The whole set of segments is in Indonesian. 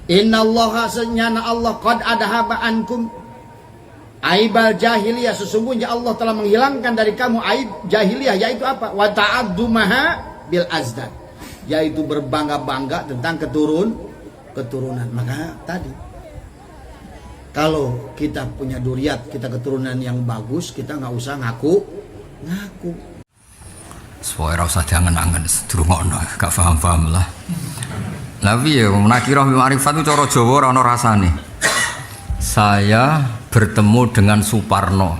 Innallaha senyana Allah qad adhaba ankum aibal jahiliyah, sesungguhnya Allah telah menghilangkan dari kamu aib jahiliyah, yaitu apa? Wa ta'addumaha bil azdad, yaitu berbangga-bangga tentang keturunan. Maka tadi kalau kita punya duriat, kita keturunan yang bagus, kita nggak usah ngaku. Supaya usah diangen-angen, sedurungokno, gak paham lah. Tapi ya nakirah bil ma'rifat itu cara Jawa ora ana rasane. Saya bertemu dengan Suparno.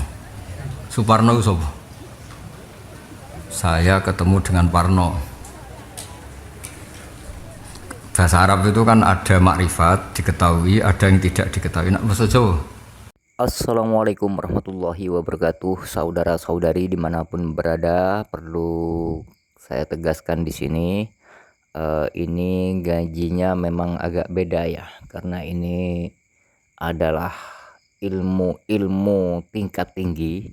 Suparno itu sapa? Saya ketemu dengan Parno. Bahasa Arab itu kan ada makrifat diketahui, ada yang tidak diketahui. Nak bahasa Jawa. Assalamualaikum warahmatullahi wabarakatuh, saudara-saudari dimanapun berada. Perlu saya tegaskan di sini, ini gajinya memang agak beda ya, karena ini adalah ilmu tingkat tinggi.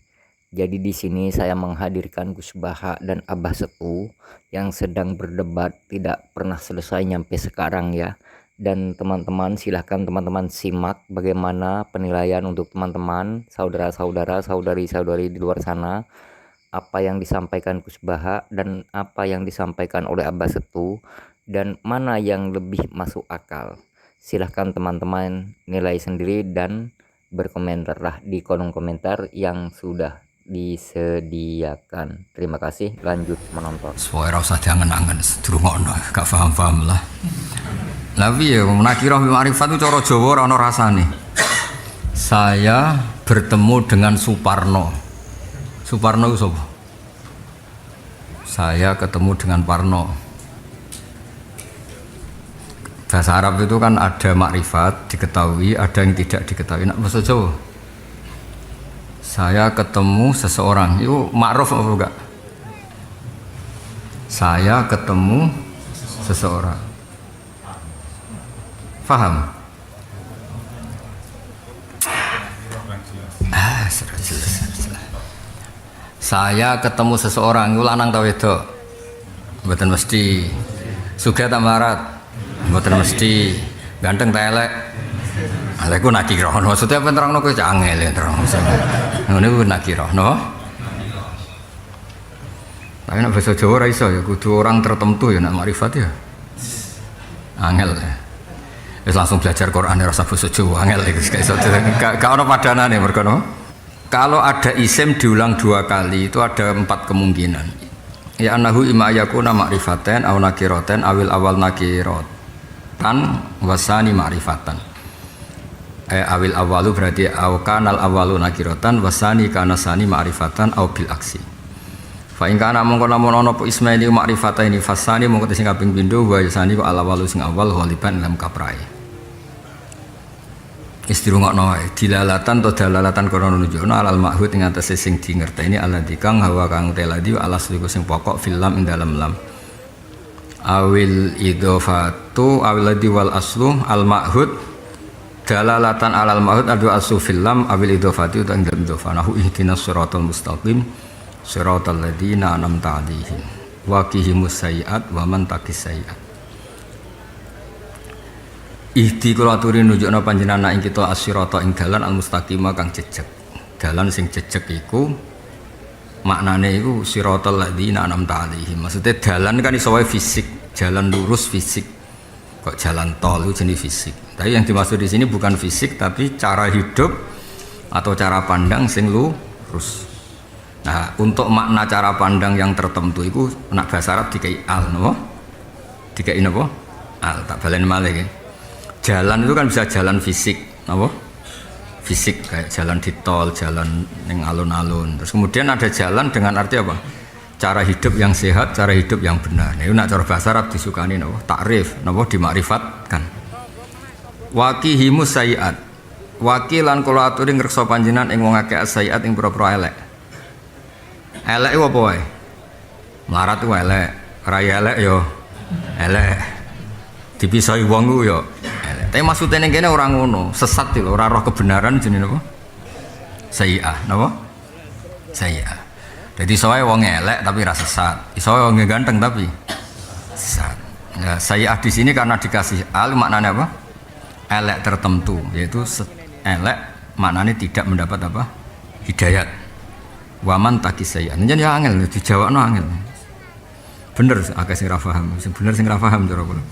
Jadi di sini saya menghadirkan Gus Baha dan Abah Sepuh yang sedang berdebat tidak pernah selesai nyampe sekarang ya. Dan teman-teman silahkan teman-teman simak bagaimana penilaian untuk teman-teman, saudara-saudara, saudari-saudari di luar sana, apa yang disampaikan Gus Baha dan apa yang disampaikan oleh Abah Sepuh, dan mana yang lebih masuk akal. Silahkan teman-teman nilai sendiri dan berkomentarlah di kolom komentar yang sudah disediakan. Terima kasih, lanjut menonton. Supaya usah diangen-angen, sedurungokno, gak paham lah. Tapi ya nakirah bil ma'rifat itu cara Jawa ora ana rasane. Saya bertemu dengan Suparno. Suparno itu sapa? Saya ketemu dengan Parno. Bahasa Arab itu kan ada makrifat diketahui, ada yang tidak diketahui. Nak bahasa Jawa. Saya ketemu seseorang, itu ma'ruf apa enggak? Saya ketemu seseorang. Faham? Saya ketemu seseorang, itu lanang tau wedok? Mboten mesti. Sugih ta marat? Mboten mesti. Ganteng ta elek? Elek ku nakirah. Maksudnya apa nerangno kowe cak angel ya terang. Ngono ku nakirah, no? Tapi nek basa Jawa ora iso ya, kudu orang tertentu ya nek makrifat ya. Angel ya. Wis langsung belajar Quran ya rasa basa Jawa angel iki gak iso. Gak ono padanane mergo no. Kalau ada isim diulang 2 kali itu ada 4 kemungkinan. Ya annahu imma yakuna ma'rifatan aw nakiratan awil awal nakiratan wasani ma'rifatan. Awil awalu berarti aw kanal awalu nakiratan wasani kana sani ma'rifatan aw bil aksi. Fa in kana mongko lamun ana apa ismaili ma'rifatan ini fasani mongko sing kaping pindho wa yasani al awalu sing awal ghaliban lam kaprae. Istirungokno wae dilalatan atau dalalatan kono nunjukno alal ma'hud ing atase sing dingerteni alladzi kang hawa kang teladi alas iku sing pokok filam ing dalem lam awil idhofatu awil ladzi wal aslu al ma'hud dalalatan alal ma'hud adu asu filam awil idhofati utawa ing idhofa nahu ihdinas siratal mustaqim siratal ladzina an'amta 'alaihim wa qihimus sayyi'at wa man taqis sayyi'at. Ihdi kula aturi nunjukna panjenengan ing kita as-sirata ing dalan al-mustaqimah kang jejeg. Dalan sing jejeg iku maknane iku siratal ladzina an'amta 'alaihim. Maksudnya dalan kan iso wae fisik, jalan lurus fisik. Kok jalan tol itu jenis fisik. Tapi yang dimaksud di sini bukan fisik tapi cara hidup atau cara pandang sing lurus. Nah, untuk makna cara pandang yang tertentu iku nak bahasa Arab dikai al napa? Dikai napa? Al, tak balen malih iki. Jalan itu kan bisa jalan fisik, apa? Fisik kayak jalan di tol, jalan yang alun-alun. Terus kemudian ada jalan dengan arti apa? Cara hidup yang sehat, cara hidup yang benar. Nah, itu nak cara bahasa Arab disukani napa? Takrif, napa dimakrifatkan. Waqihimus sayyi'at. Waqi lan kula aturi ngreksa panjenengan ing wong akeh sayyi'at ing pira-pira elek. Elek iku apa wae? Melarat ku elek, raya elek yo elek. Dipisahi wong ku yo elek. Tapi maksudnya ning kene ora ngono, sesat lho, ora roh kebenaran jenenge napa? Sayyi'ah, napa? Sayyi'ah. Jadi soe wong elek tapi ra sesat. Iso wong ganteng tapi sesat. Ya, sayyi'ah di sini karena dikasih al maknanya apa? elek tertentu, yaitu elek maknanya tidak mendapat apa? Hidayat. Waman takisaya. Njen ya angel dijawabno angel. Bener akeh sing ra paham, bener sing ra paham cara kula.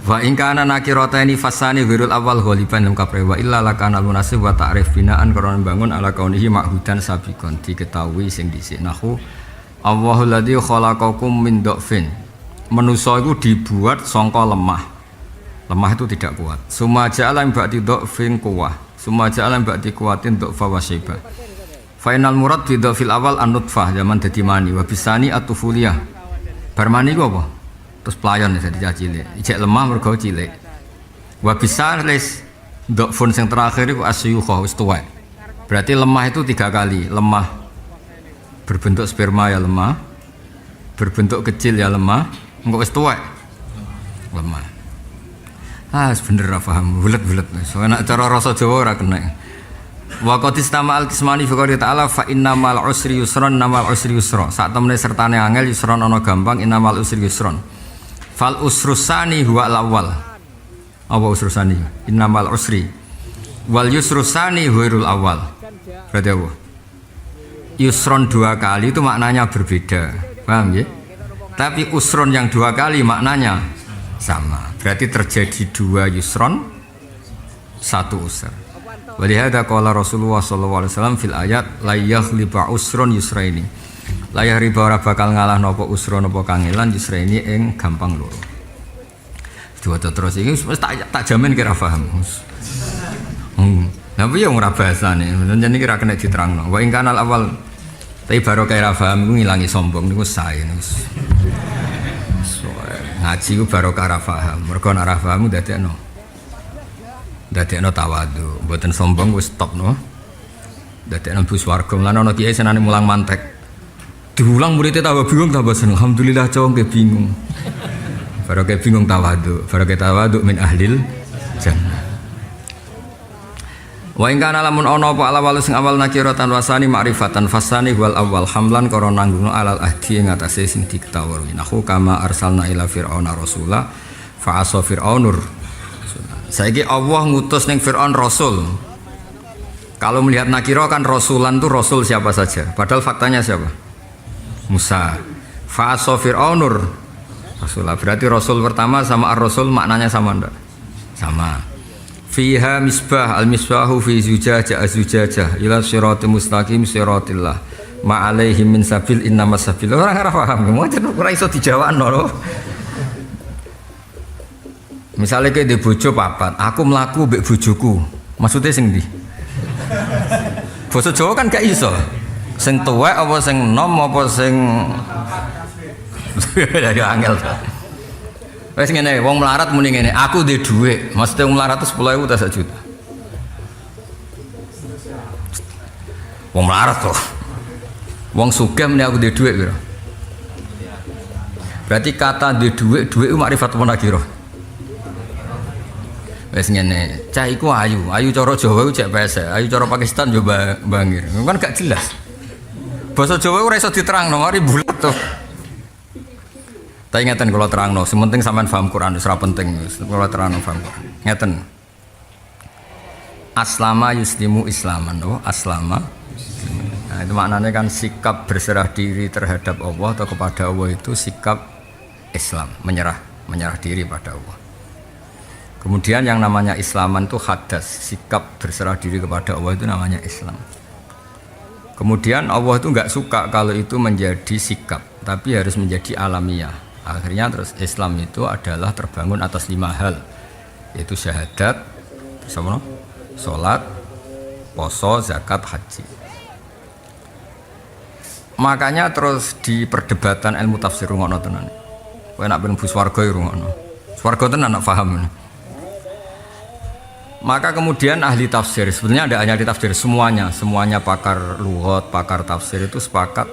Wa in kana nakirataini fasani wirul awal ghaliban lam kapre wa illa lakana munasib wa ta'rif binaan karena bangun ala kaunihi ma'hudan sabiqon diketahui sing dhisik nahu Allahul ladzi khalaqakum min dhafin. Manusa iku dibuat sangka lemah. Lemah itu tidak kuat. Summa ja'ala ba'di dhafin quwwah. Summa ja'ala ba'di quwwatin dhafa wa syaiba. Final murad bi dhafil awal an-nutfah zaman dadi mani wa bisani at-tufuliyah. Barmani ku apa? Terus pelayan dadi cilik. Ijek lemah mergo cilik. Wa bisalis dhafun sing terakhir iku asyukha wis tuwek. Berarti lemah itu 3 kali. Lemah berbentuk sperma ya lemah. Berbentuk kecil ya lemah. Engko wis tuwek. Lemah. Bener ra paham, bulet-bulet. Soalnya cara rasa Jawa ora kena. Wa qad istama al-qismani fi qouli ta'ala fa innamal usri yusran namal usri yusra. Sak temene sertane angel yusran ana gampang innamal usri yusran. Fal usrusani huwa al-awwal. Apa usrusani? Innamal usri. Wal yusrusani huwairul awal. Berarti apa? Yusron 2 kali itu maknanya berbeda. Paham ya? Tapi usron yang 2 kali maknanya sama. Berarti terjadi 2 yusron 1 usr. Walihada qala Rasulullah sallallahu alaihi wasallam fil ayat la yaghliba usrun yusraini. La yahriba ora bakal ngalah napa usrun napa kangelan yusraini ing gampang loro. Diwaca terus iki wis tak jamin kira paham. Tapi yo ora bahasane, jenenge kira kena diterangno. Wa ing kanal awal tapi baru kira paham iku ngilangi sombong niku sae niku. Ngaji ku baru kira paham. Mergo nek ora paham dadekno tawadhu, mboten sombong wis stop no. Dadekno bus warga lan ana kiai senane mulang mantek. Diulang muridnya tambah bingung tambah seneng. Alhamdulillah cowok ke bingung. Baru ke bingung tawadhu, baru ke tawadhu min ahlil jannah. Wa in kana lamun ana apa ala sing awal nakiratan wasani ma'rifatan fasani wal awal hamlan karo nanggung alal ahdi ing atase sing diketawarwi. Nahu kama arsalna ila fir'auna rasula fa asa fir'aunur. Saiki Allah ngutus ning Fir'aun rasul. Kalau melihat nakira kan rasulan itu rasul siapa saja. Padahal faktanya siapa? Musa. Fa asa fir'aunur rasulah. Berarti rasul pertama sama ar-rasul maknanya sama enggak? Sama. Fiha misbah al-misbahu fi zujajah az-zujajah ila siratal mustaqim siratillah ma alaihim min sabil innamas sabil. Ora paham, ora iso dijawabno lho. Misalnya kayak di bojo papat, aku melaku mbek bojoku. Maksudnya sing ndi? Basa Jawa kan gak iso. Sing tuwek apa sing nom apa sing ya angel. Wis ngene, wong melarat muni ngene, aku ndek dhuwit. Maksudnya wong melarat 10.000 ta 1 juta. Wong melarat to. Wong sugih muni aku ndek dhuwit piro? Berarti kata ndek dhuwit iku makrifat apa nakira? Wes ngene, cah iku ayu cara Jawa iku cek pesek, ayu cara Pakistan yo bangir. Kan gak jelas. Basa Jawa ora iso diterangno, mari bulat to. Tak ingeten kula terangno, sing penting sampean paham Quran wis ora penting, kula terangno paham Quran. Ngeten. Aslama yuslimu islaman, oh aslama. Nah, itu maknanya kan sikap berserah diri terhadap Allah atau kepada Allah itu sikap Islam, menyerah diri pada Allah. Kemudian yang namanya Islaman itu hadas, sikap berserah diri kepada Allah itu namanya Islam. Kemudian Allah itu nggak suka kalau itu menjadi sikap, tapi harus menjadi alamiah. Akhirnya terus Islam itu adalah terbangun atas 5 hal, yaitu syahadat, sholat, poso, zakat, haji. Makanya terus di perdebatan ilmu tafsir rungono tenan. Kowe nak ben bus warga rungono. Warga tenan nak paham. Maka kemudian ahli tafsir, sebenarnya ada ahli tafsir semuanya pakar lughat, pakar tafsir itu sepakat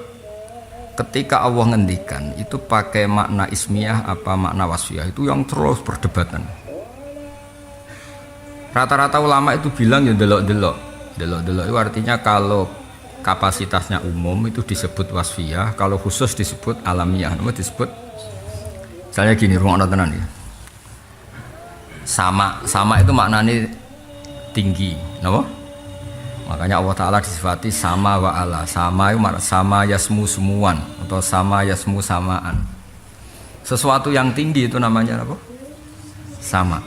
ketika Allah ngendikan itu pakai makna ismiyah apa makna wasfiyah itu yang terus perdebatan. Rata-rata ulama itu bilang ya delok itu artinya kalau kapasitasnya umum itu disebut wasfiyah, kalau khusus disebut alamiah, disebut misalnya gini, ruang tenan ya. Sama itu maknanya tinggi, napa? Makanya Allah Ta'ala disifati sama wa ala. Sama itu sama yasmu semuan atau sama yasmu samaan. Sesuatu yang tinggi itu namanya apa? Sama.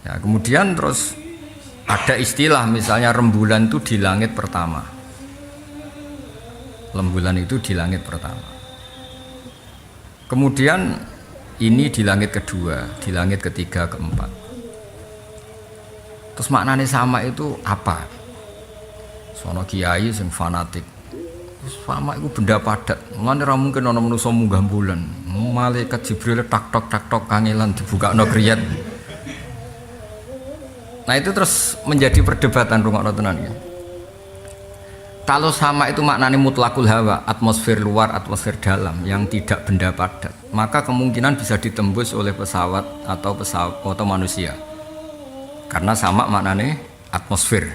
Ya, kemudian terus ada istilah misalnya rembulan itu di langit pertama. Rembulan itu di langit pertama. Kemudian ini di langit kedua, di langit ketiga, keempat. Terus maknanya sama itu apa? Sono kiai sing fanatik. Sama itu benda padat. Mulane ra mungkin ana manusa munggah bulan. Malaikat Jibril tak tok kangelan dibukakno kriyat. Nah itu terus menjadi perdebatan rungokno tenan ya. Kalau sama itu maknanya mutlakul hawa, atmosfer luar, atmosfer dalam yang tidak benda padat, maka kemungkinan bisa ditembus oleh pesawat atau manusia. Karena sama maknanya atmosfer.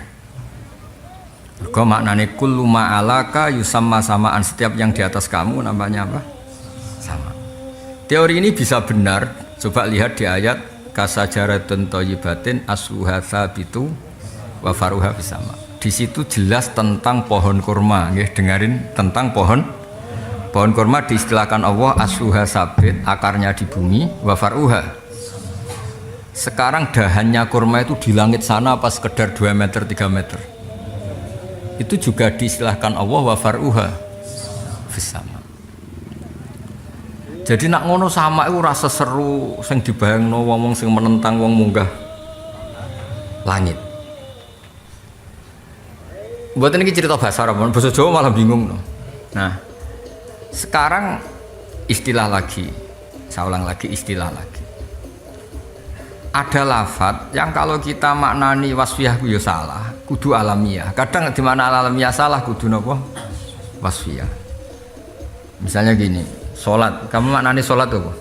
Juga maknanya kullu ma'alaka yusamma samaan, setiap yang di atas kamu namanya apa? Sama. Teori ini bisa benar. Coba lihat di ayat kasajaratun thayyibatin asluha tsabitu wa faruha bisama. Di situ jelas tentang pohon kurma, nggih, dengerin tentang pohon kurma diistilahkan Allah asluha sabit, akarnya di bumi, wa faruha. Sekarang dahannya kurma itu di langit sana apa sekedar 2 meter 3 meter? Itu juga diistilahkan Allah wa faruha fisama. Jadi nak ngono sama itu rasa seru sing dibayangno wong sing menentang wong munggah langit. Buat ini cerita bahasa Arab, bahasa Jawa malah bingung no. Nah, sekarang istilah lagi, saya ulang lagi istilah lagi. Ada lafadz yang kalau kita maknani wasfiyah ku ya salah, kudu alamiah. Kadang di mana alamiah salah kudu napa? Wasfiyah. Misalnya gini, salat, kamu maknani salat apa?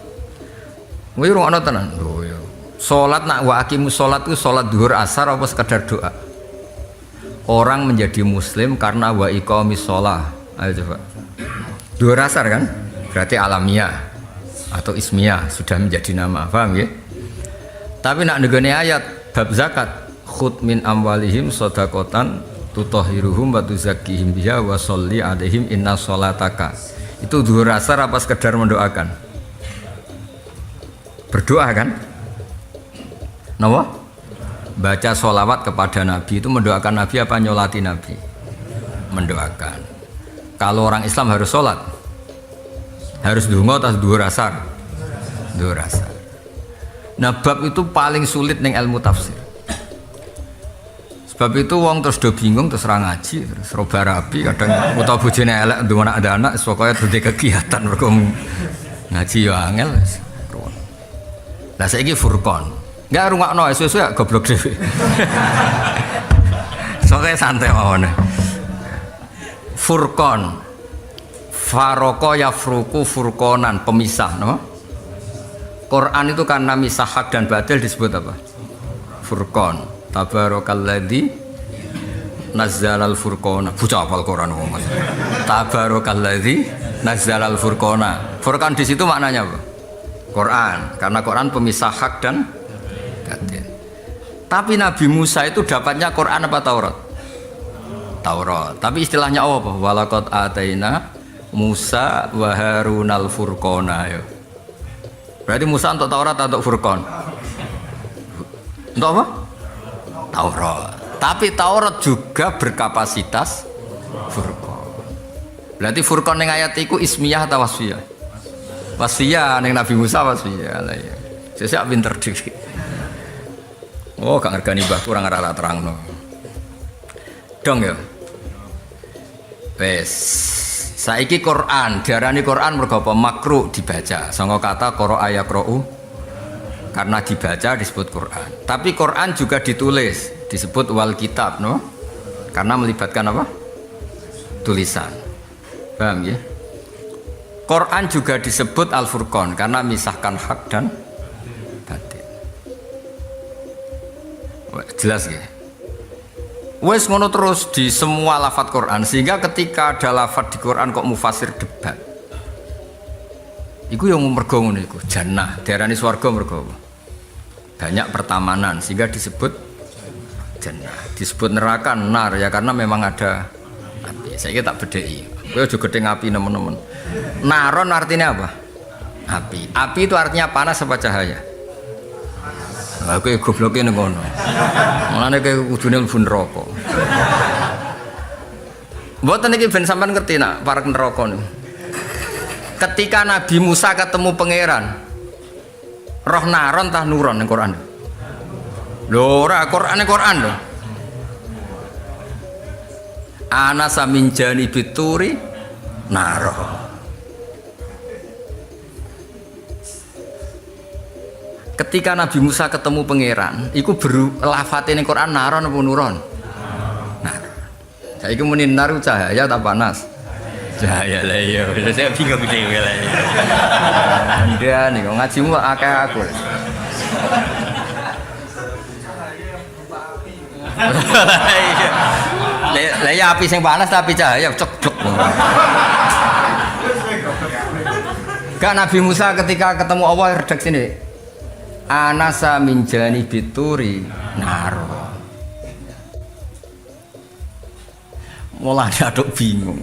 Kuwi rungokno tenan. Lho ya. Salat nak wa aqimus salat itu salat zuhur asar apa sekedar doa? Orang menjadi muslim karena wa iqamis shalah. Ayo coba. Zuhur asar kan? Berarti alamiah atau ismiyah sudah menjadi nama, paham ya? Tapi nak negone ayat bab zakat, khud min amwalihim shadaqatan tutahhiruhum wa tuzakkihim biha wa sholli alaihim inna sholataka. Itu zuhur asar apa sekedar mendoakan? Berdoa kan? Napa? Baca sholawat kepada Nabi itu mendoakan Nabi apa nyolati Nabi? Mendoakan. Kalau orang Islam harus sholat, harus dungo atau zuhur asar? Zuhur asar. Nah bab itu paling sulit ning ilmu tafsir. Sebab itu wong terus do bingung terus ra ngaji, terus roba rabi kadang utawa bojone elek ndung ada anak pokoke dadi kegiatan mergo ngaji yo angel. Lah saiki Furqan. Enggak rungokno esuk-esuk goblok dhewe. Soale santai mawon. Furqan. Faroko yafruku furqanan, pemisah, no? Quran itu karena misah hak dan batil disebut apa? Furqan. Tabarakalladzi nazzalal furqana. Bocah hafal Quran wong Mas. Tabarakalladzi nazzalal furqana. Furqan di situ maknanya apa? Quran. Karena Quran pemisah hak dan batil. Tapi Nabi Musa itu dapatnya Quran apa Taurat? Taurat. Tapi istilahnya apa? Walaqad ataina Musa wa Harunal furqana ya. Berarti Musa untuk Taurat atau Furqan? Untuk apa? Taurat. Tapi Taurat juga berkapasitas Furqan. Berarti Furqan yang ayat itu ismiyah atau wasfiyah? Wasfiyah, yang Nabi Musa wasfiyah. Saya pinter dikit. Oh, gak ngergani mbah kurang arah terang no. Dong ya. Wes. Saiki Quran, diarani Quran mergo apa? Makruh dibaca. Sangka kata qara'a yaqra'u, karena dibaca disebut Quran. Tapi Quran juga ditulis, disebut wal kitab, no? Karena melibatkan apa? Tulisan. Paham ya? Quran juga disebut Al-Furqan karena misahkan hak dan batil. Jelas ya? Wes ngono terus di semua lafadz Quran, sehingga ketika ada lafadz di Quran kok mufasir debat. Iku yang mergo ngono iku, jannah, diarani swarga mergo apa? Banyak pertamanan sehingga disebut jannah. Disebut neraka nar ya karena memang ada api. Saya tak bedheki. Kowe aja gedhe api nemen-nemen. Naron artinya apa? Api. Api itu artinya panas apa cahaya? Lah kowe gobloke ning ngono. Mulane kowe kudune mlebu neraka. Mboten iki ben sampean ngerti nak para neraka niku. Ketika Nabi Musa ketemu pangeran, roh naron tah nuron ning Quran. Lho ora Quran lho. Ana samin jani bituri naro. Ketika Nabi Musa ketemu pangeran, iku lafate ning Quran naron apa nuron? Naron. Saiki muni naru cahaya ta panas? Cahaya lah iya, saya bingung dhewe lah. Dia nih kok ngajimu akeh aku. Lah ya api sing panas tapi cahaya cek-cek. Gak Nabi Musa ketika ketemu Allah redaksi ini. Anasa min jani bituri naro. Mulai aduk bingung.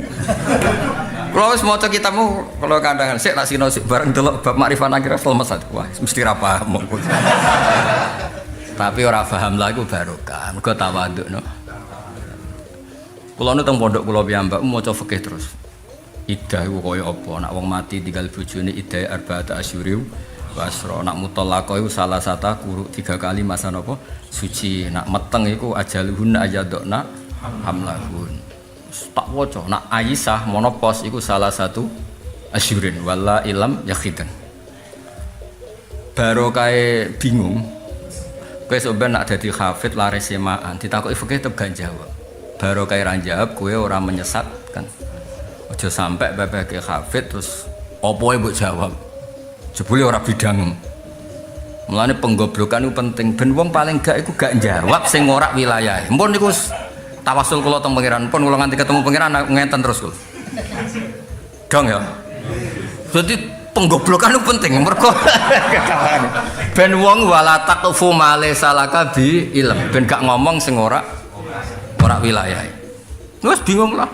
Kalau wis maca kitabmu kalau kadang sik tak sino sik bareng delok bab makrifat akhir lemes ati. Wah, mesti ra paham. Tapi ora paham lah iku barokah. Mergo tawaduk no. Kula nu teng pondok kula piyambak maca fikih terus. Iddah iku kaya apa? Nak wong mati tinggal bojone iddah arba'ata asyuri wasra. Nak mutallaqah iku salah satu kuruk 3 kali masa napa? Suci. Nak meteng iku ajaluhun ayadna hamlahun. Tak waca nak Aisyah monopos iku salah satu asyurin wala ilam yakhidan. Baru kae bingung. Kowe sampeyan nak dadi hafid lare semaan ditakoki fikih tetep gak jawab. Baru kae ra jawab kowe ora menyesatkan. Aja sampai bebeke hafid terus opo e mbok jawab. Jebule ora bidang. Mulane penggoblokan itu penting ben wong paling gak iku gak jawab sing ora wilayahe. Mpun niku tawasul kula teng pangeran pun kula nganti ketemu pangeran ngenten terus kula. Dong ya. Jadi penggoblokan itu penting mergo ben wong wala taqfu ma laysa laka bi ilm ben gak ngomong sing ora wilayahe. Wis bingung lah.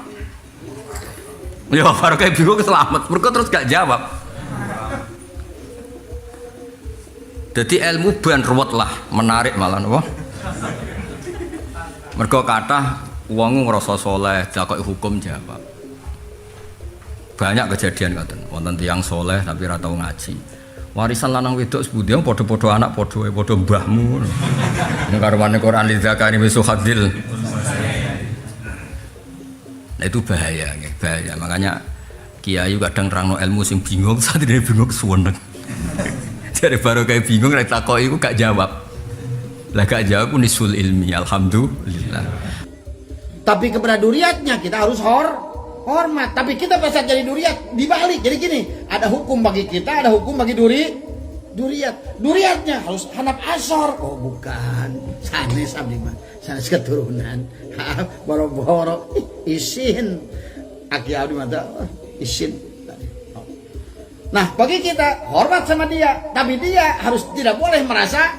Ya baru kayak bingung selamat mergo terus gak jawab. Jadi ilmu ben ruwet lah, menarik malah napa? Mergo kathah wong ngrasa saleh dilakoki hukum jawab. Banyak kejadian ngoten, wonten tiyang saleh tapi ora tau ngaji. Warisan lanang wedok sepundi padha-padha anak padha mbahmu. Ning karwane Quran lidzakari misu hadil. Nah itu bahaya, bahaya. Makanya kiai kadang terangno ilmu sing bingung, sadene bingung suweneng. Jare baru kayak bingung nek takoki iku gak jawab. Lah gak jawab nisul ilmi, alhamdulillah. Tapi kepada duriatnya kita harus hormat. Tapi kita pas jadi duriat dibalik. Jadi gini, ada hukum bagi kita, ada hukum bagi duriat. Duriatnya harus hanap asor. Oh bukan, sanes abdi mah, sanes keturunan. Boro-boro isin. Aki abdi mah isin. Nah bagi kita hormat sama dia, tapi dia harus tidak boleh merasa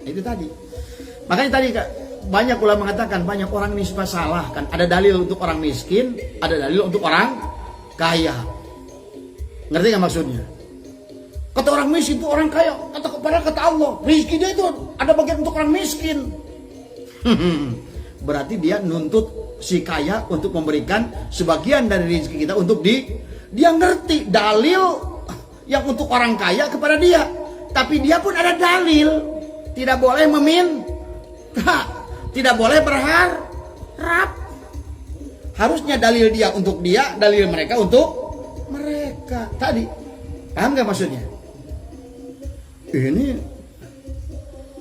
itu tadi. Makanya tadi banyak ulama mengatakan banyak orang nisbah salah kan. Ada dalil untuk orang miskin, ada dalil untuk orang kaya. Ngerti nggak maksudnya? Kata orang miskin itu orang kaya, padahal kata Allah rezeki dia itu ada bagian untuk orang miskin. Berarti dia nuntut si kaya untuk memberikan sebagian dari rezeki kita untuk dia ngerti dalil yang untuk orang kaya kepada dia, tapi dia pun ada dalil. Tidak boleh meminta, tidak boleh berharap. Harusnya dalil dia untuk dia, dalil mereka untuk mereka. Tadi, paham gak maksudnya? Ini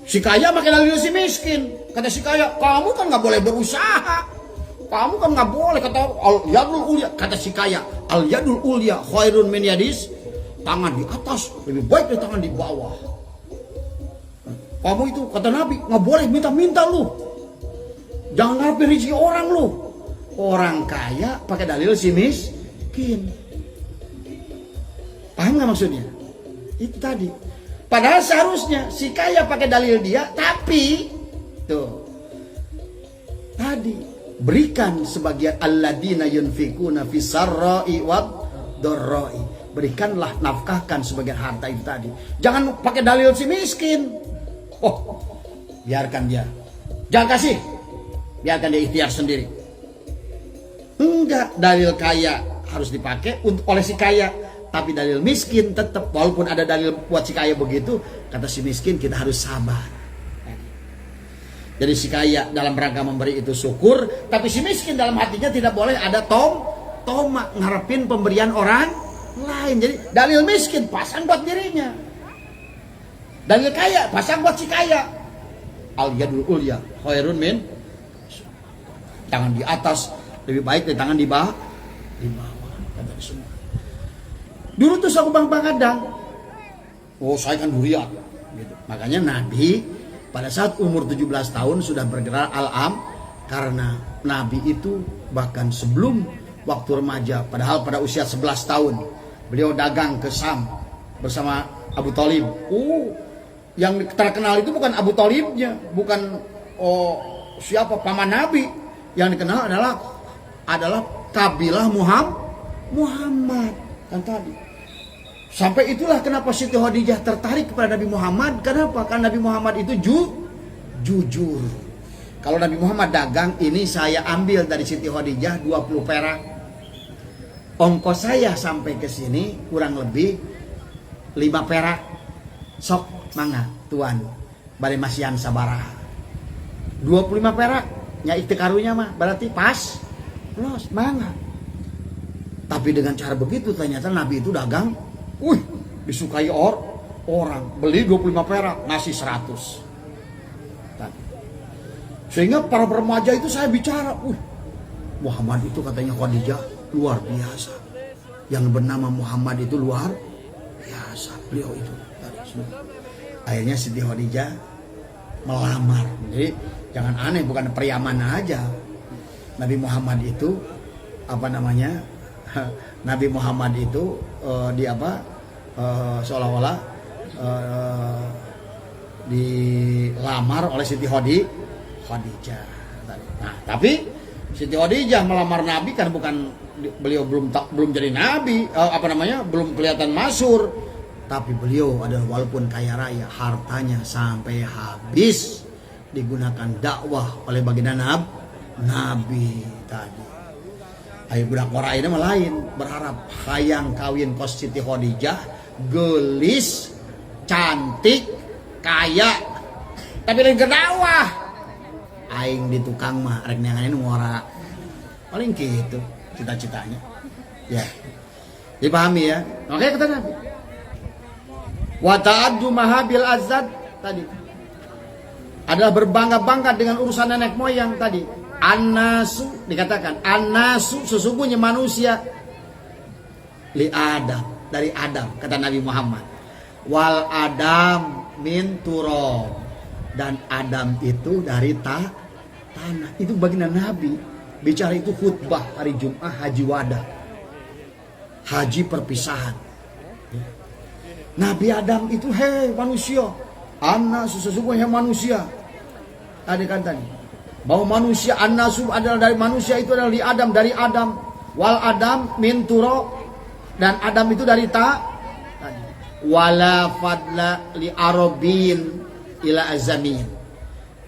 si kaya pakai dalil si miskin. Kata si kaya, kamu kan nggak boleh berusaha, kamu kan nggak boleh. Kata al yadul ulya, kata si kaya, al yadul ulya khairun min yadis, tangan di atas lebih baik dari tangan di bawah. Kamu itu kata Nabi nggak boleh minta-minta lu, jangan ngarepin rezeki orang lu. Orang kaya pakai dalil si miskin. Paham nggak maksudnya? Itu tadi. Padahal seharusnya si kaya pakai dalil dia, tapi tuh tadi berikan sebagian alladzina yunfikuna fis sarra'i wad dharra'i. Berikanlah, nafkahkan sebagian harta itu tadi. Jangan pakai dalil si miskin. Oh, biarkan dia. Jangan kasih. Biarkan dia ikhtiar sendiri. Enggak, dalil kaya harus dipakai oleh si kaya. Tapi dalil miskin tetap, walaupun ada dalil buat si kaya begitu, kata si miskin kita harus sabar. Jadi si kaya dalam rangka memberi itu syukur, tapi si miskin dalam hatinya tidak boleh ada tomak ngarepin pemberian orang lain. Jadi dalil miskin pasang buat dirinya, dalil kaya pasang buat si kaya. Al yadul ulya khairun min, tangan di atas lebih baik dari tangan di bawah. Kata semua. Dulu tuh aku bang Adang, oh saya kan duriat gitu. Makanya Nabi pada saat umur 17 tahun sudah bergerak al-am, karena Nabi itu bahkan sebelum waktu remaja, padahal pada usia 11 tahun beliau dagang ke Sam bersama Abu Thalib. Yang terkenal itu bukan Abu Thalibnya, bukan siapa paman Nabi. Yang dikenal adalah kabilah Muhammad kan tadi. Sampai itulah kenapa Siti Khadijah tertarik kepada Nabi Muhammad. Kenapa? Karena Nabi Muhammad itu jujur. Kalau Nabi Muhammad dagang, ini saya ambil dari Siti Khadijah 20 perak. Ongkos saya sampai ke sini kurang lebih 5 perak. Sok mangga tuan, bari masian sabaraha. 25 perak nya iktikarunya mah berarti pas. Los mangga. Tapi dengan cara begitu ternyata Nabi itu dagang, disukai orang. Beli 25 perak, ngasih 100. Sehingga para remaja itu saya bicara, Muhammad itu katanya Khadijah luar biasa. Yang bernama Muhammad itu luar biasa. Beliau itu. Akhirnya Siti Khadijah melamar. Jadi jangan aneh, bukan Priyamana aja. Nabi Muhammad itu Nabi Muhammad itu seolah-olah dilamar oleh Siti Khadijah. Nah, tapi Siti Khadijah melamar Nabi kan bukan, beliau belum jadi Nabi, belum kelihatan masyhur, tapi beliau adalah walaupun kaya raya, hartanya sampai habis digunakan dakwah oleh baginda Nabi tadi. Ayo budak warai ini lain, berharap hayang kawin kos Siti Khadijah, gelis, cantik, kaya, tapi lain kedawah. Aing di tukang mah rek neanganin ngora. Paling gitu cita-citanya. Ya. Dipahami ya? Oke, kata Nabi. Wa ta'addu mahabil azad tadi adalah berbangga-bangga dengan urusan nenek moyang tadi. An-nasu dikatakan, an-nasu sesungguhnya manusia li Adam, dari Adam kata Nabi Muhammad. Wal Adam min turab, dan Adam itu dari tanah. Itu baginda Nabi bicara itu khutbah hari Jumat haji wada, haji perpisahan. Nabi Adam itu manusia, an-nasu sesungguhnya manusia. Tadi kan tadi bahwa manusia an-nasu adalah dari manusia itu adalah dari Adam. Wal Adam min turab, dan Adam itu dari tadi. Wala fadla li arabin ila azamin,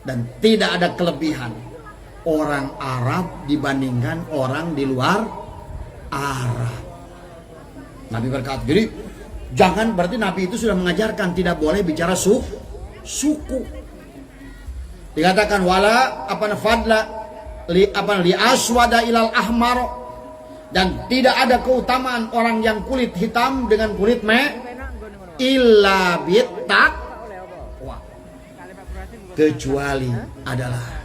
dan tidak ada kelebihan orang Arab dibandingkan orang di luar Arab. Nabi berkata, jadi jangan, berarti Nabi itu sudah mengajarkan tidak boleh bicara suku. Dikatakan wala fadla li aswada ilal ahmar, dan tidak ada keutamaan orang yang kulit hitam dengan kulit illa bitak, kecuali adalah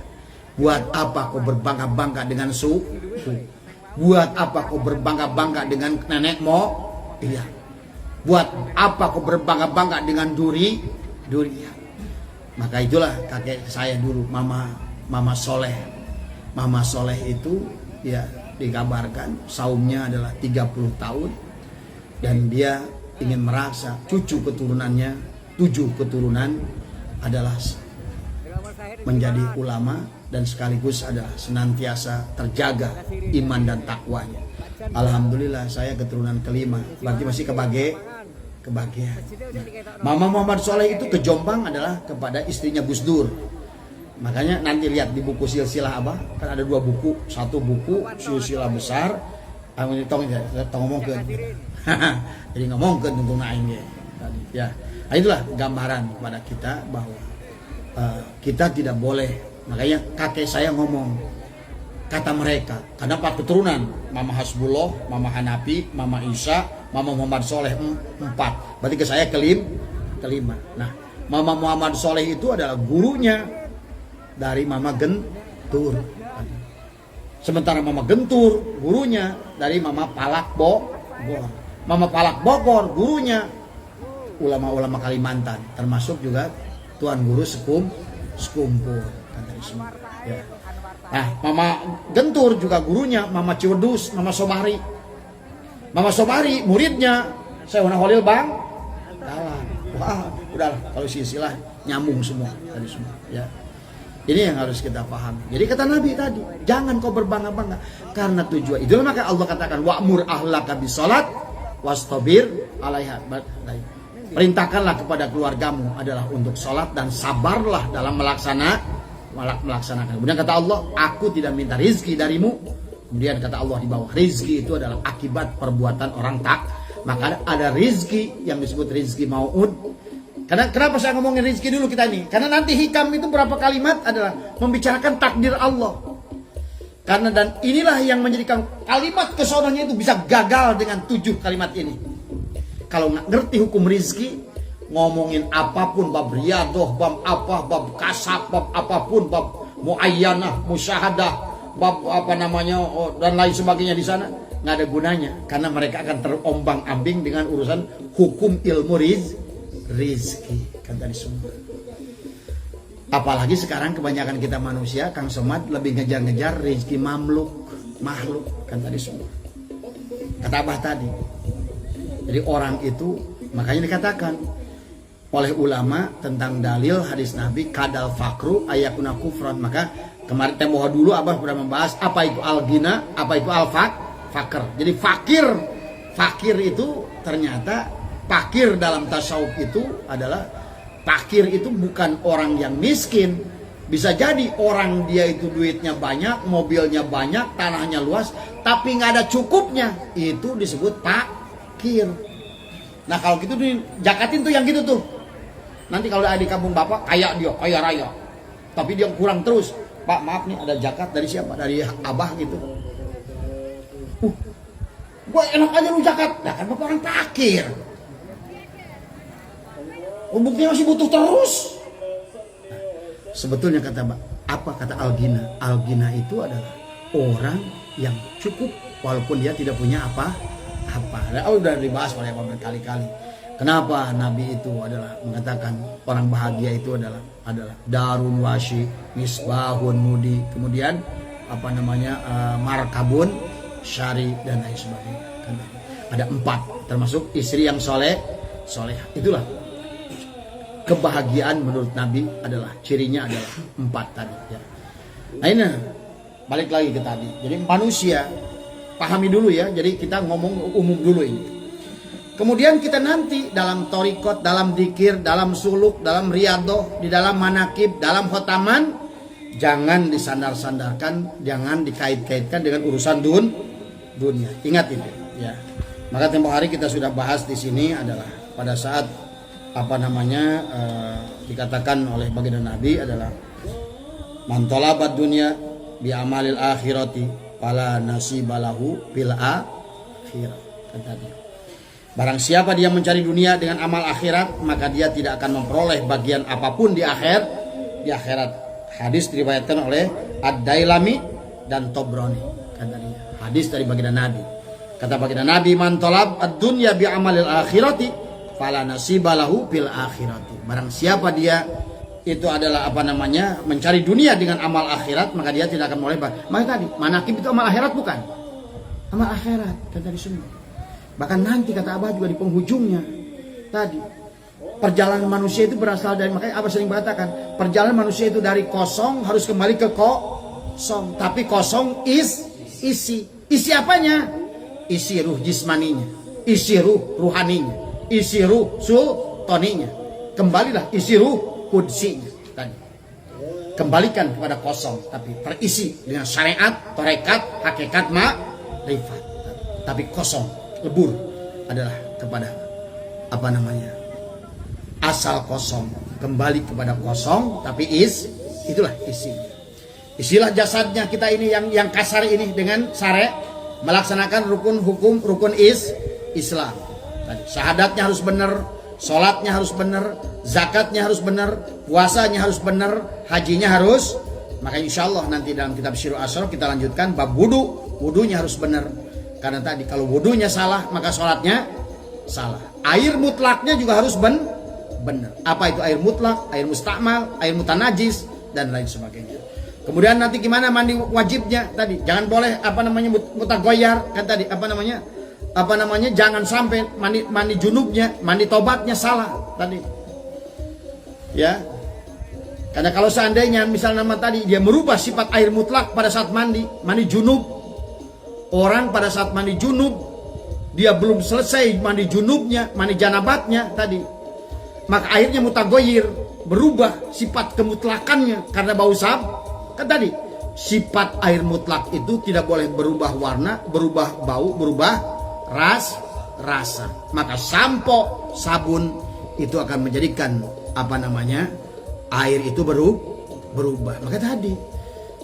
buat apa kau berbangga-bangga dengan suku? Buat apa kau berbangga-bangga dengan nenek iya. Buat apa kau berbangga-bangga dengan durian? Maka itulah kakek saya dulu, Mama Soleh. Mama Soleh itu ya dikabarkan saumnya adalah 30 tahun, dan dia ingin merasa cucu keturunannya 7 keturunan adalah menjadi ulama dan sekaligus adalah senantiasa terjaga iman dan takwanya. Alhamdulillah saya keturunan kelima, berarti masih kebahagiaan. Mama Muhammad Soleh itu ke Jombang adalah kepada istrinya Gus Dur. Makanya nanti lihat di buku silsilah Abah kan ada 2 buku, satu buku silsilah besar, tong ngomongkeun. Jadi ngomongkeun tentang aing tadi ya. Nah, itulah gambaran kepada kita bahwa kita tidak boleh. Makanya kakek saya ngomong, kata mereka, karena 4 keturunan, Mama Hasbullah, Mama Hanafi, Mama Isa, Mama Muhammad Soleh 4. Berarti ke saya kelima. Nah, Mama Muhammad Soleh itu adalah gurunya dari Mama Gentur. Sementara Mama Gentur gurunya dari Mama Palak Bogor. Mama Palak Bogor gurunya ulama-ulama Kalimantan, termasuk juga Tuan Guru Sekumpul. Ya. Nah, Mama Gentur juga gurunya Mama Ciwedus, Mama Somari. Mama Somari muridnya Syekhuna Khalil Bang Dalan. Wah, udah kalau silsilah nyambung semua tadi semua ya. Ini yang harus kita pahami. Jadi kata Nabi tadi, jangan kau berbangga-bangga karena tujuan. Itulah maka Allah katakan wa'mur ahlaka bisolat wastabir 'alaiha. Perintahkanlah kepada keluargamu adalah untuk sholat dan sabarlah dalam melaksanakan. Kemudian kata Allah, aku tidak minta rizki darimu. Kemudian kata Allah di bawah, rizki itu adalah akibat perbuatan orang tak. Maka ada rizki yang disebut rizki mau'ud. Kenapa saya ngomongin rizki dulu kita ini? Karena nanti hikam itu berapa kalimat adalah membicarakan takdir Allah. Karena dan inilah yang menjadikan kalimat kesonohnya itu bisa gagal dengan 7 kalimat ini. Kalau nggak ngerti hukum rizki, ngomongin apapun, bab riyadoh, bab apa, bab kasab, bab apapun, bab muayyanah, musyahadah, bab dan lain sebagainya di sana nggak ada gunanya, karena mereka akan terombang-ambing dengan urusan hukum ilmu rizki kan tadi semua. Apalagi sekarang kebanyakan kita manusia, Kang Somad, lebih ngejar-ngejar rizki makhluk kan tadi semua. Kata Abah tadi. Jadi orang itu makanya dikatakan oleh ulama tentang dalil hadis Nabi kadal fakru ayakuna kufran. Maka kemarin tempoh dulu Abah pernah membahas apa itu al-ghina, apa itu al-fakr. Jadi fakir itu ternyata fakir dalam tasawuf itu adalah fakir itu bukan orang yang miskin. Bisa jadi orang dia itu duitnya banyak, mobilnya banyak, tanahnya luas, tapi nggak ada cukupnya. Itu disebut fakir. Nah kalau gitu jakatin tuh yang gitu tuh. Nanti kalau ada di kampung bapak kaya dia, kaya raya. Tapi dia kurang terus. Pak maaf nih ada zakat dari siapa? Dari abah gitu. Gue enak aja lu zakat. Nah kan bapak orang fakir. Buktinya masih butuh terus. Nah, sebetulnya kata Al-Ghina? Al-Ghina itu adalah orang yang cukup walaupun dia tidak punya apa-apa. Udah dibahas oleh Bapak berkali-kali. Kenapa Nabi itu adalah mengatakan orang bahagia itu adalah darun wasi, misbahun mudi, kemudian markabun syari dan lain sebagainya. Ada 4 termasuk istri yang soleh. Itulah kebahagiaan menurut Nabi adalah cirinya adalah 4 tadi ya. Nah ini balik lagi ke tadi. Jadi manusia pahami dulu ya. Jadi kita ngomong umum dulu ini. Kemudian kita nanti dalam torikot, dalam dikir, dalam suluk, dalam riyadoh, di dalam manakib, dalam khotaman, jangan disandar-sandarkan, jangan dikait-kaitkan dengan urusan dunia. Ingat itu ya. Maka tempoh hari kita sudah bahas di sini adalah pada saat dikatakan oleh baginda Nabi adalah man talabat dunya bi amalil akhirati fala nasibalahu bil akhirah. Barang siapa dia mencari dunia dengan amal akhirat, maka dia tidak akan memperoleh bagian apapun di akhirat. Hadis diriwayatkan oleh Ad-Dailami dan Tobroni. Hadis dari baginda Nabi. Kata baginda Nabi, man talab ad-dunya bi amalil akhirati fala nasibalahu bil akhirati. Barang siapa dia itu adalah mencari dunia dengan amal akhirat, maka dia tidak akan memperoleh. Maka tadi manakib itu amal akhirat bukan? Amal akhirat kan tadi semua. Bahkan nanti kata Abah juga di penghujungnya tadi, perjalanan manusia itu berasal dari, makanya Abah sering mengatakan perjalanan manusia itu dari kosong harus kembali ke kosong. Tapi kosong isi apanya? Isi ruh jismaninya, isi ruh ruhaninya, isi ruh sultaninya. Kembalilah isi ruh kudsinya tadi. Kembalikan kepada kosong, tapi terisi dengan syariat, tarekat, hakikat, ma'rifat. Tapi kosong, lebur adalah kepada apa namanya? Asal kosong, kembali kepada kosong, tapi itulah isinya. Isilah jasadnya kita ini yang kasar ini dengan syariat, melaksanakan rukun hukum, rukun Islam. Tadi, syahadatnya harus benar, sholatnya harus benar, zakatnya harus benar, puasanya harus benar, hajinya harus. Maka insya Allah nanti dalam kitab Syiru Asrar kita lanjutkan bab wudunya harus benar. Karena tadi kalau wudunya salah maka sholatnya salah. Air mutlaknya juga harus benar. Apa itu air mutlak, air mustakmal, air mutanajis dan lain sebagainya. Kemudian nanti gimana mandi wajibnya tadi? Jangan boleh apa namanya mutagoyar kan tadi apa namanya jangan sampai mandi junubnya, mandi tobatnya salah tadi. Ya. Karena kalau seandainya misalnya nama tadi dia merubah sifat air mutlak pada saat mandi junub. Orang pada saat mandi junub dia belum selesai mandi junubnya, mandi janabatnya tadi. Maka airnya mutagoyir, berubah sifat kemutlakannya karena bau sab. Kan tadi sifat air mutlak itu tidak boleh berubah warna, berubah bau, berubah rasa. Maka sampo, sabun itu akan menjadikan apa namanya air itu berubah. Maka tadi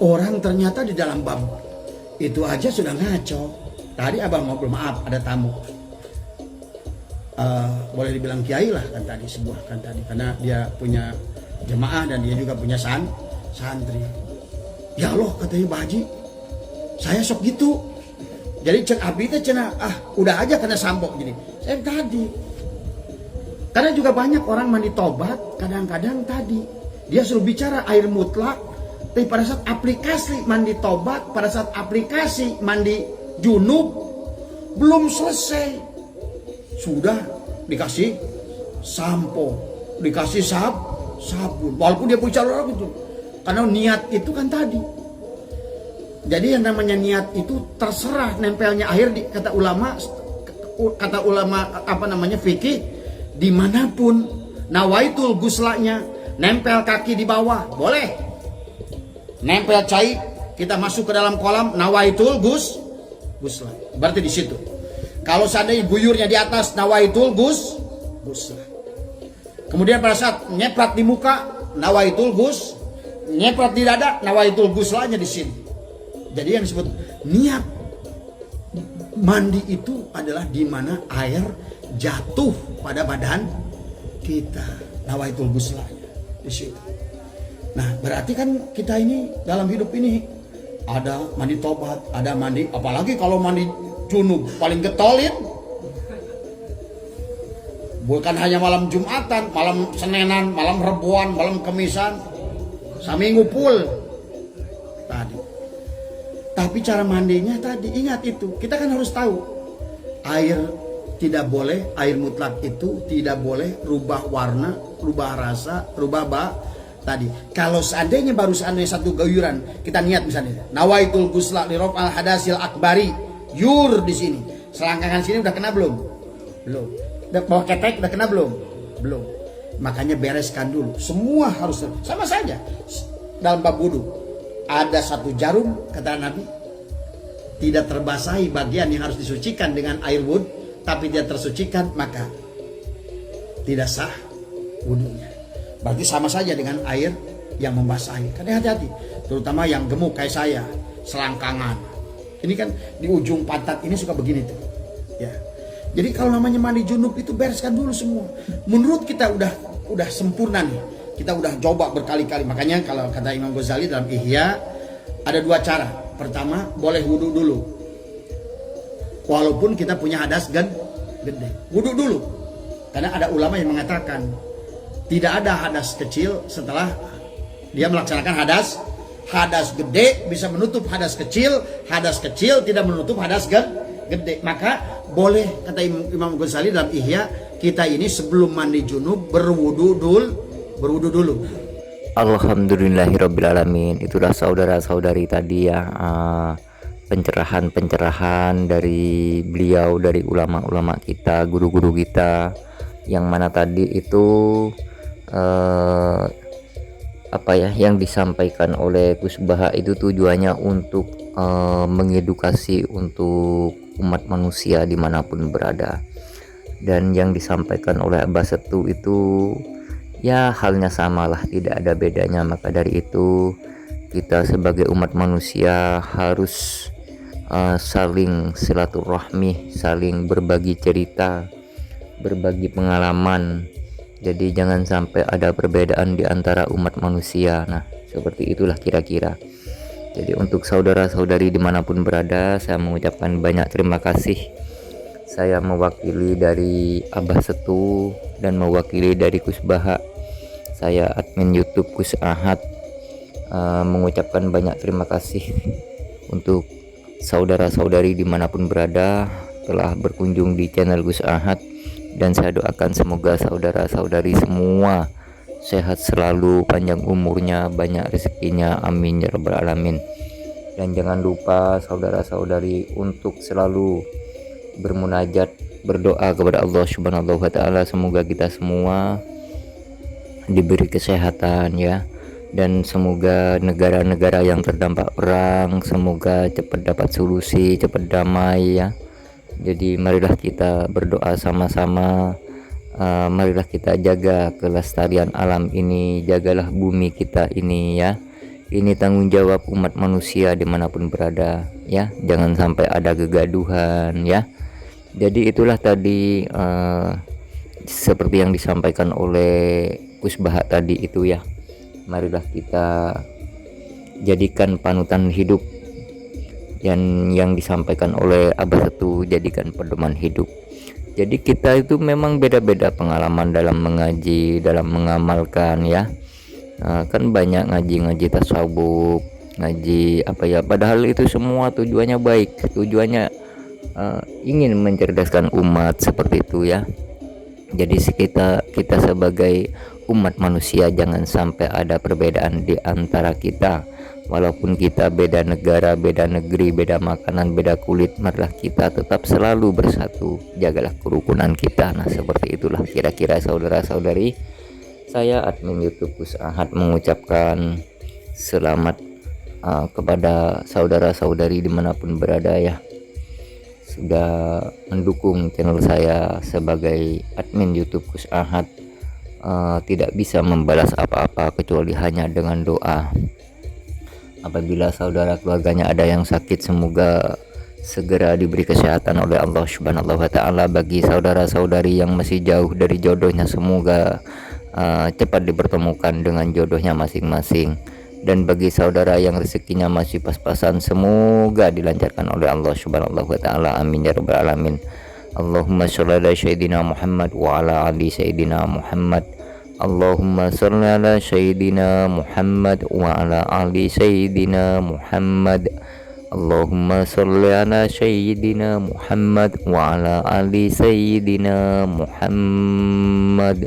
orang ternyata di dalam bab itu aja sudah ngaco. Tadi abang ngobrol, maaf ada tamu. Boleh dibilang kiai lah kan tadi sebuah kan tadi karena dia punya jemaah dan dia juga punya santri. Ya Allah katanya Pak Haji, saya sok gitu. Jadi cek abi teh cenah udah aja kena sampok gini. Saya tadi. Karena juga banyak orang mandi tobat kadang-kadang tadi dia suruh bicara air mutlak, tapi pada saat aplikasi mandi tobat, pada saat aplikasi mandi junub belum selesai. Sudah dikasih sampo, dikasih sabun. Walaupun dia bicara gitu. Karena niat itu kan tadi. Jadi yang namanya niat itu terserah nempelnya air di kata ulama apa namanya fikih dimanapun. Nawaitul guslanya nempel kaki di bawah boleh. Nempel cai kita masuk ke dalam kolam nawaitul gusla. Berarti di situ. Kalau seandainya guyurnya di atas nawaitul gusla. Kemudian pada saat nyeprat di muka nawaitul nyeprat di dada nawaitul guslanya di sini. Jadi yang disebut niat mandi itu adalah di mana air jatuh pada badan kita. Nawaitul guslanya di situ. Nah, berarti kan kita ini dalam hidup ini ada mandi tobat, ada mandi, apalagi kalau mandi junub paling getolin. Bukan hanya malam Jumatan, malam Senenan, malam Rebuan, malam Kemisan, saminggu full tadi. Tapi cara mandinya tadi ingat itu. Kita kan harus tahu air tidak boleh, air mutlak itu tidak boleh rubah warna, rubah rasa, rubah tadi. Kalau seandainya baru seandainya satu gayuran, kita niat misalnya nawaitul gusla li raf'al hadasil akbari, yur di sini. Selangkangan sini udah kena belum? Belum. Bawa ketek udah kena belum? Belum. Makanya bereskan dulu. Semua harus sama saja. Dalam bab wudu ada satu jarum kata Nabi tidak terbasahi bagian yang harus disucikan dengan air wud, tapi dia tersucikan maka tidak sah wudunya. Berarti sama saja dengan air yang membasahi. Karena hati-hati, terutama yang gemuk kayak saya, selangkangan. Ini kan di ujung pantat ini suka begini tuh. Ya. Jadi kalau namanya mandi junub itu bereskan dulu semua. Menurut kita udah sempurna nih. Kita udah coba berkali-kali. Makanya kalau kata Imam Ghazali dalam Ihya ada dua cara. Pertama, boleh wudu dulu. Walaupun kita punya hadas gede. Wudu dulu. Karena ada ulama yang mengatakan tidak ada hadas kecil setelah dia melaksanakan hadas gede bisa menutup hadas kecil tidak menutup hadas gede. Maka boleh kata Imam Ghazali dalam Ihya, kita ini sebelum mandi junub berwudu dulu. Alhamdulillahirrabbilalamin. Itulah saudara-saudari tadi ya, pencerahan-pencerahan dari beliau, dari ulama-ulama kita, guru-guru kita, yang mana tadi itu yang disampaikan oleh Gus Baha itu tujuannya untuk mengedukasi untuk umat manusia dimanapun berada. Dan yang disampaikan oleh Abah Setu itu ya halnya samalah, tidak ada bedanya. Maka dari itu kita sebagai umat manusia harus saling silaturahmi, saling berbagi cerita, berbagi pengalaman. Jadi jangan sampai ada perbedaan di antara umat manusia. Nah, seperti itulah kira-kira. Jadi untuk saudara-saudari dimanapun berada, saya mengucapkan banyak terima kasih. Saya mewakili dari Abah Setu dan mewakili dari Gus Baha, saya admin YouTube Gus Ahad, mengucapkan banyak terima kasih untuk saudara-saudari dimanapun berada telah berkunjung di channel Gus Ahad. Dan saya doakan semoga saudara-saudari semua sehat selalu, panjang umurnya, banyak rezekinya, amin ya rabbal alamin. Dan jangan lupa saudara-saudari untuk selalu bermunajat, berdoa kepada Allah Subhanahu wa taala, semoga kita semua diberi kesehatan ya, dan semoga negara-negara yang terdampak perang semoga cepat dapat solusi, cepat damai ya. Jadi marilah kita berdoa sama-sama, marilah kita jaga kelestarian alam ini, jagalah bumi kita ini ya. Ini tanggung jawab umat manusia dimanapun berada ya, jangan sampai ada kegaduhan ya. Jadi itulah tadi seperti yang disampaikan oleh Gus Baha tadi itu ya, marilah kita jadikan panutan hidup. Dan yang disampaikan oleh Abah Setu jadikan pedoman hidup. Jadi kita itu memang beda-beda pengalaman dalam mengaji, dalam mengamalkan ya. Kan banyak ngaji tasawuf, ngaji padahal itu semua tujuannya baik, tujuannya ingin mencerdaskan umat, seperti itu ya. Jadi kita sebagai umat manusia jangan sampai ada perbedaan di antara kita. Walaupun kita beda negara, beda negeri, beda makanan, beda kulit, marilah kita tetap selalu bersatu, jagalah kerukunan kita. Nah, seperti itulah kira-kira saudara-saudari. Saya admin YouTube Gus Ahad mengucapkan selamat kepada saudara-saudari dimanapun berada ya, sudah mendukung channel saya sebagai admin YouTube Gus Ahad. Tidak bisa membalas apa-apa kecuali hanya dengan doa. Apabila saudara keluarganya ada yang sakit, semoga segera diberi kesehatan oleh Allah Subhanahu wa taala. Bagi saudara-saudari yang masih jauh dari jodohnya, semoga cepat dipertemukan dengan jodohnya masing-masing. Dan bagi saudara yang rezekinya masih pas-pasan, semoga dilancarkan oleh Allah Subhanahu wa taala, amin ya rabbal alamin. Allahumma sholli ala sayyidina Muhammad wa ala ali sayyidina Muhammad. Allahumma sholli ala sayyidina Muhammad wa ala ali sayyidina Muhammad. Allahumma sholli ala sayyidina Muhammad wa ala ali sayyidina Muhammad.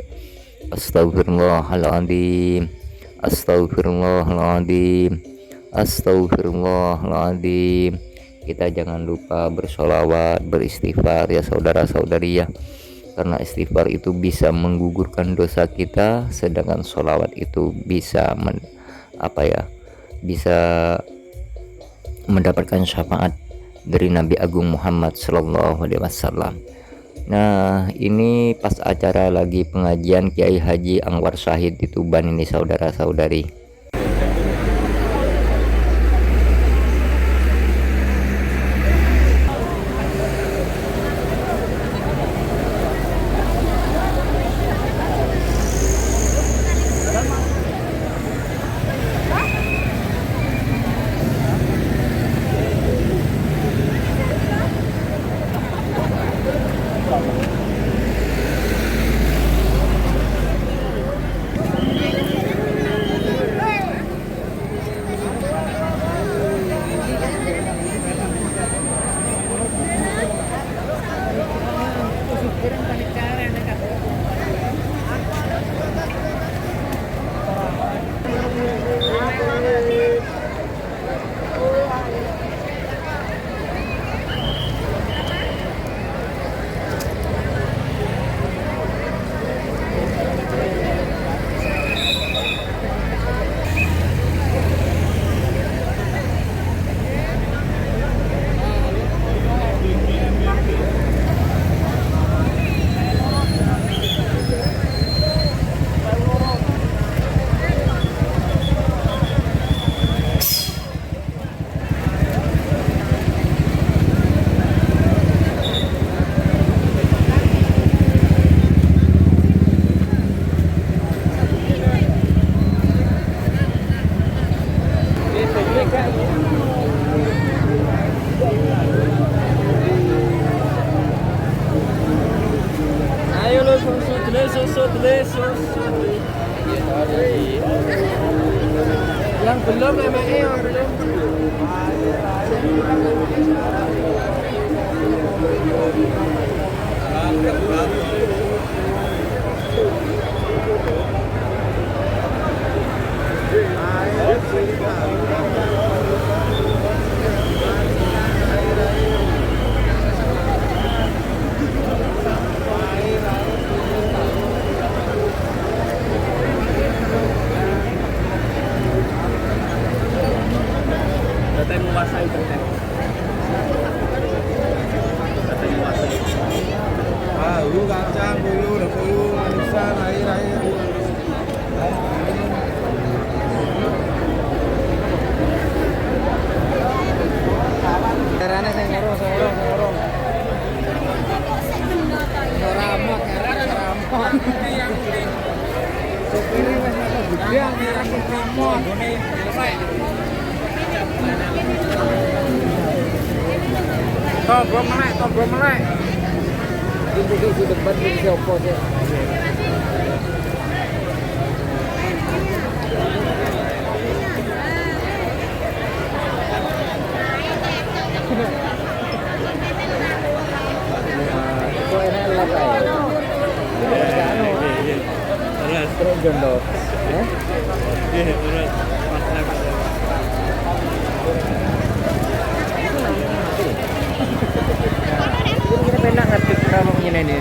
Astaghfirullahaladzim, astaghfirullahaladzim, astaghfirullahaladzim. Kita jangan lupa bersolawat, beristighfar ya saudara-saudari ya, karena istighfar itu bisa menggugurkan dosa kita, sedangkan sholawat itu bisa bisa mendapatkan syafaat dari Nabi Agung Muhammad Sallallahu Alaihi Wasallam. Nah, ini pas acara lagi pengajian Kiai Haji Anwar Syahid di Tuban ini saudara-saudari. Belum namanya belum. Katanya menguasai internet. Katanya menguasai. Tahu kacang, bulu, manisan, air. Caranya saya ngorong. Ramok. Supirnya masih ada gudang, ramok. Togo melek. Ini di depan di siapa sih? Kok enak lah kayak? Terus jondo. Iya, terus. Kita pernah ngerti kampungnya ini.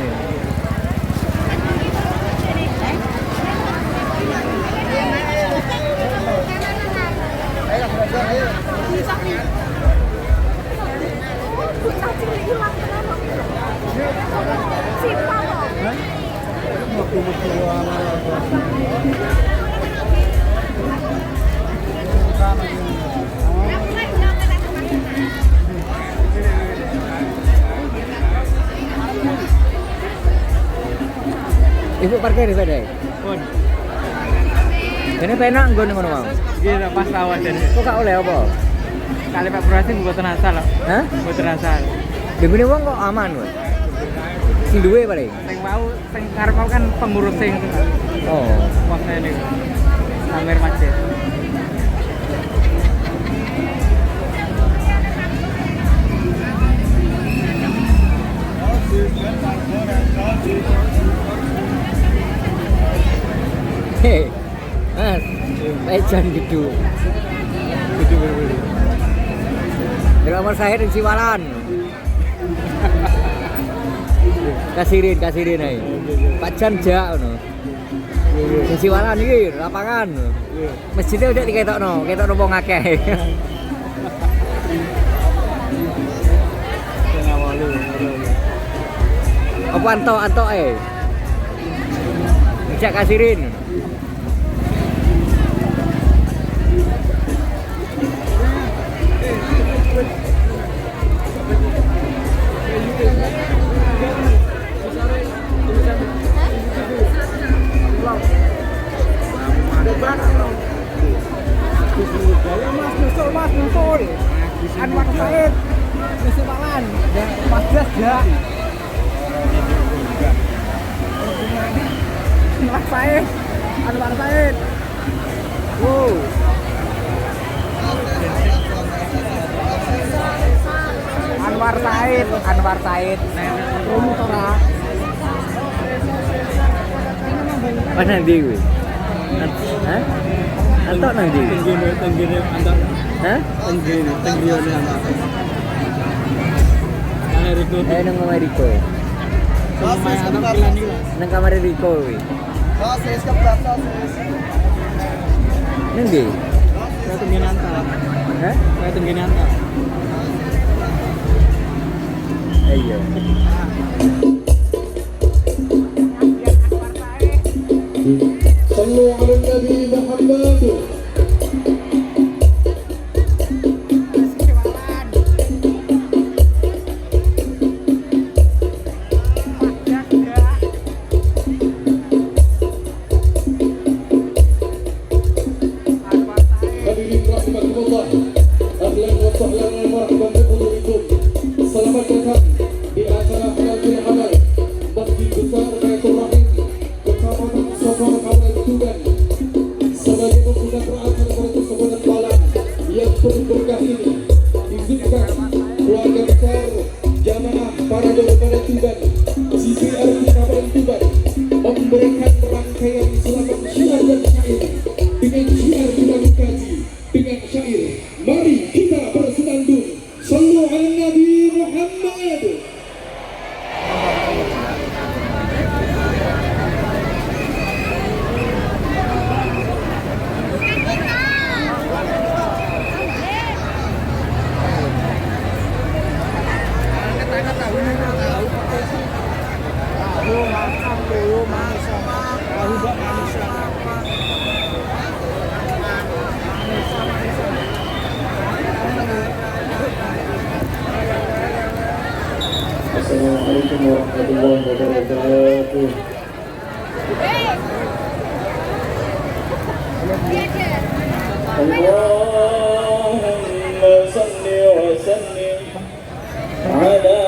Ibu parkir di sini. Pun. Ini penak nggon ngono mau. Iki pas lawan dene. Kok gak oleh apa? Kali Pak Prasi mboten asal lho. Hah? Mboten asal. Dene wong kok aman kok. Sing duwe paling. Sing karep mau kan pengurus sing. Oh, wasne niku. Samer masjid. Hei, Mas, pejan gitu. Dari nomor saya di Siwalan. Kasirin ae. Pak Jan jak ngono. Di Siwalan iki lapangan. Masjidnya udah ketokno wong akeh. Apa antok ngejak kasirin. Mas nyusul. Anwar Said. Mesti malan. Mas Jas ya. Anwar Said. Wow. Anwar Said. Promotor. Mana dia gue? Hah? Antok nang ndi? Tenggene antok. Hah? Tenggene antok. Amerika. Nang Amerika. Nang kamar Riko kuwi. Saus ke berapa saus? Nang ndi? Saya tenggene antok. Hah? Saya tenggene antok. Iya. صلوا على النبي محمد Hadirin rahimakumullah, ahlan wa sahlan wa marhaban bikum. Selamat datang di acara Halal Halal Masjid Besar Baitur Rahim Kecamatan Sokor Kabupaten Tuban. Sebagai pengguna terakhir untuk sebuah penuh berkah ini izinkan keluarga besar jamaah para daripada Tuban CPR Kabupaten Tuban memberikan rangkaian selamat syiar dan syair dengan syiar kita mengkaji dengan syair. Mari kita bersenandung. Sallu ala Nabi Muhammad. Assalamualaikum warahmatullahi wabarakatuh. Allahumma salli wa sallim ala